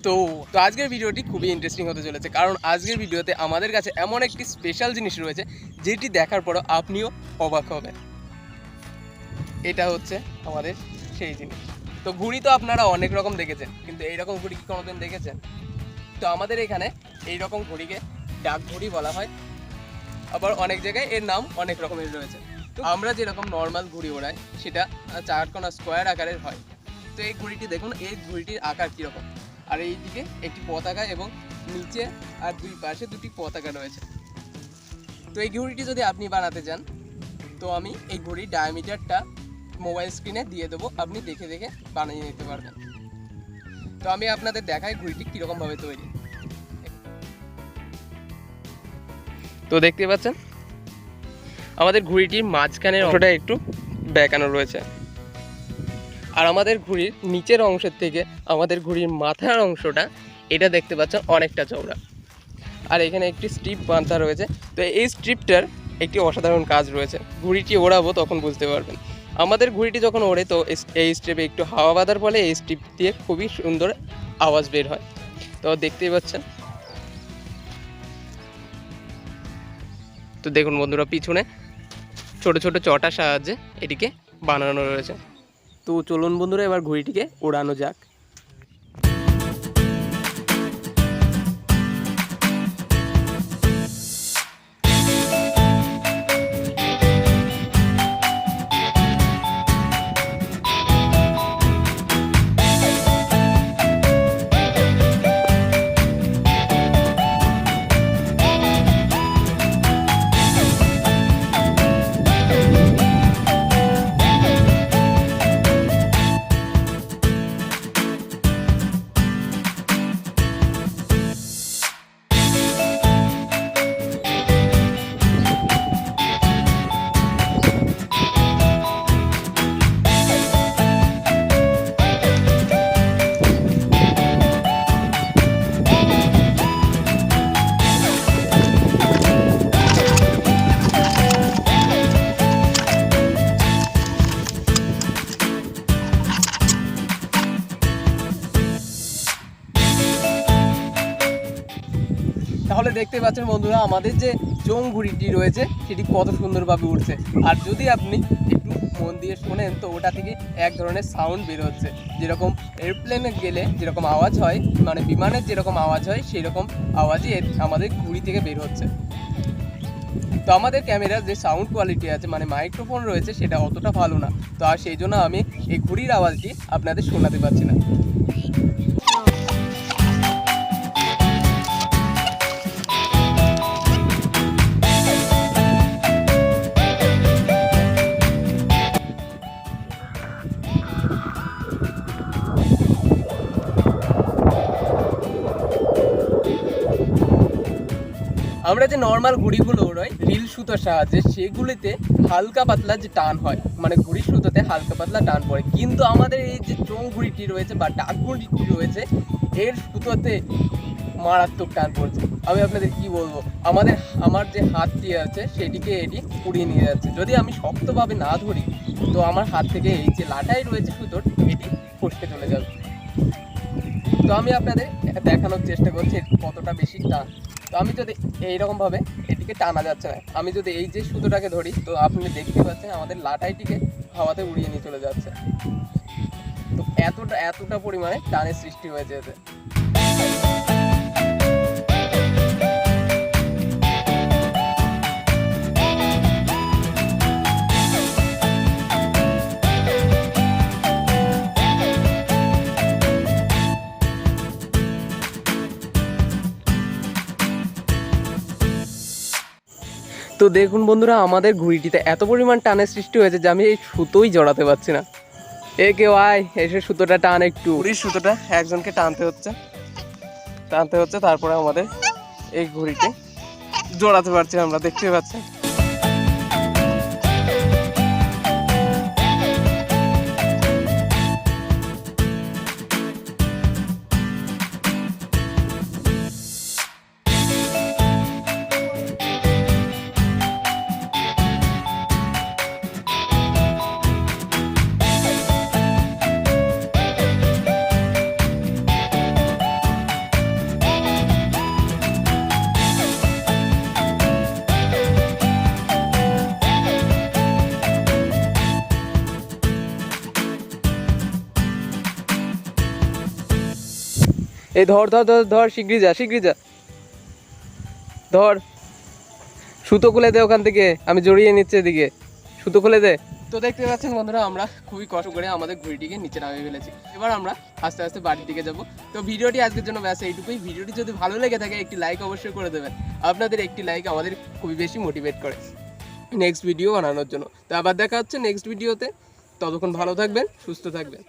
তো তো আজকের ভিডিওটি খুবই ইন্টারেস্টিং হতে চলেছে, কারণ আজকের ভিডিওতে আমাদের কাছে এমন একটি স্পেশাল জিনিস রয়েছে যেটি দেখার পরও আপনিও অবাক হবেন। এটা হচ্ছে আমাদের সেই জিনিস। তো ঘুড়ি তো আপনারা অনেক রকম দেখেছেন, কিন্তু এইরকম ঘুড়ি কি কোনোদিন দেখেছেন? তো আমাদের এখানে এইরকম ঘুড়িকে ডাক ঘুড়ি বলা হয়, আবার অনেক জায়গায় এর নাম অনেক রকমের রয়েছে। তো আমরা যেরকম নর্মাল ঘুড়ি ওড়াই সেটা চারকোনা স্কোয়ার আকারের হয়। তো এই ঘুড়িটি দেখুন, এই ঘুড়িটির আকার কীরকম, আর এই দিকে একটি পতাকা এবং নিচে আর দুই পাশে দুটি পতাকা রয়েছে। তো এই ঘুড়িটি যদি আপনি বানাতে চান, তো আমি এই ঘুড়ির ডায়ামিটারটা মোবাইল স্ক্রিনে দিয়ে দেবো, আপনি দেখে দেখে বানিয়ে নিতে পারবেন। তো আমি আপনাদের দেখাই ঘুড়িটি কীরকমভাবে তৈরি। তো দেখতে পাচ্ছেন আমাদের ঘুড়িটির মাঝখানের অংশটা একটু বেঁকানো রয়েছে, আর আমাদের ঘুড়ির নিচের অংশের থেকে আমাদের ঘুড়ির মাথার অংশটা এটা দেখতে পাচ্ছেন অনেকটা চওড়া, আর এখানে একটি স্ট্রিপ বাঁধা রয়েছে। তো এই স্ট্রিপটার একটি অসাধারণ কাজ রয়েছে, ঘুড়িটি ওড়াবো তখন বুঝতে পারবেন। আমাদের ঘুড়িটি যখন ওড়ে তো এই স্ট্রিপে একটু হাওয়া বাঁধার ফলে এই স্ট্রিপ দিয়ে খুবই সুন্দর আওয়াজ বের হয়। তো দেখতেই পাচ্ছেন। তো দেখুন বন্ধুরা, পিছনে ছোট ছোট চটার সাহায্যে এটিকে বানানো রয়েছে। তো চলুন বন্ধুরা, এবার ঘুড়িটিকে ওড়ানো যাক। তাহলে দেখতে পাচ্ছেন বন্ধুরা, আমাদের যে চোঙ ঘুড়িটি রয়েছে সেটি কত সুন্দরভাবে উঠছে। আর যদি আপনি একটু মন দিয়ে শোনেন তো ওটা থেকে এক ধরনের সাউন্ড বের হচ্ছে, যেরকম এরপ্লেনে গেলে যেরকম আওয়াজ হয়, মানে বিমানের যেরকম আওয়াজ হয় সেই রকম আওয়াজই আমাদের ঘুড়ি থেকে বের হচ্ছে। তো আমাদের ক্যামেরার যে সাউন্ড কোয়ালিটি আছে, মানে মাইক্রোফোন রয়েছে, সেটা অতটা ভালো না। তো আর সেই জন্য আমি এই ঘুড়ির আওয়াজটি আপনাদের শোনাতে পারছি না। আমরা যে নর্মাল ঘুড়িগুলো উড়াই রিল সুতোর সাহায্যে, সেগুলিতে হালকা পাতলা যে টান হয়, মানে ঘুড়ির সুতোতে হালকা পাতলা টান পড়ে। কিন্তু আমাদের এই যে চোঙ ঘুড়িটি রয়েছে বা ডাক ঘুড়িটি রয়েছে, এর সুতোতে মারাত্মক টান পড়ছে। আমি আপনাদের কি বলবো, আমার যে হাতটি আছে সেটিকে এটি উড়িয়ে নিয়ে যাচ্ছে। যদি আমি শক্তভাবে না ধরি তো আমার হাত থেকে এই যে লাটাই রয়েছে সুতোর, এটি ফসকে চলে যাবে। তো আমি আপনাদের দেখানোর চেষ্টা করছি কতটা বেশি টান। তো আমি যদি এইরকমভাবে এটিকে টানা যাচ্ছে না, আমি যদি এই যে সুতোটাকে ধরি তো আপনি দেখতে পাচ্ছেন আমাদের লাটাইটিকে হাওয়াতে উড়িয়ে নিয়ে চলে যাচ্ছে। তো এতটা পরিমাণে টানের সৃষ্টি হয়েছে এতে। তো দেখুন বন্ধুরা, আমাদের ঘুড়িটিতে এত পরিমাণ টানের সৃষ্টি হয়েছে যে আমি এই সুতোই জড়াতে পারছি না। কেউ আয়, এসে সুতোটা টান একটু। ঘুড়ির সুতোটা একজনকে টানতে হচ্ছে, তারপরে আমাদের এই ঘুড়িকে জড়াতে পারছি আমরা, দেখতে পাচ্ছেন। এই ধর ধর ধর ধর, শিগগিরি যা, শিগগিরি যা, ধর। সুতো খুলে দে ওখান থেকে, আমি জড়িয়ে নিচ্ছি এদিকে, সুতো খুলে দে। তো দেখতে পাচ্ছেন বন্ধুরা, আমরা খুবই কষ্ট করে আমাদের ঘুড়িটিকে নিচে নামিয়ে ফেলেছি। এবার আমরা আস্তে আস্তে বাড়ির দিকে যাব। তো ভিডিওটি আজকের জন্য ব্যাস এইটুকুই। ভিডিওটি যদি ভালো লেগে থাকে একটি লাইক অবশ্যই করে দেবেন। আপনাদের একটি লাইক আমাদের খুবই বেশি মোটিভেট করে নেক্সট ভিডিও বানানোর জন্য। তো আবার দেখা হচ্ছে নেক্সট ভিডিওতে। ততক্ষণ ভালো থাকবেন, সুস্থ থাকবেন।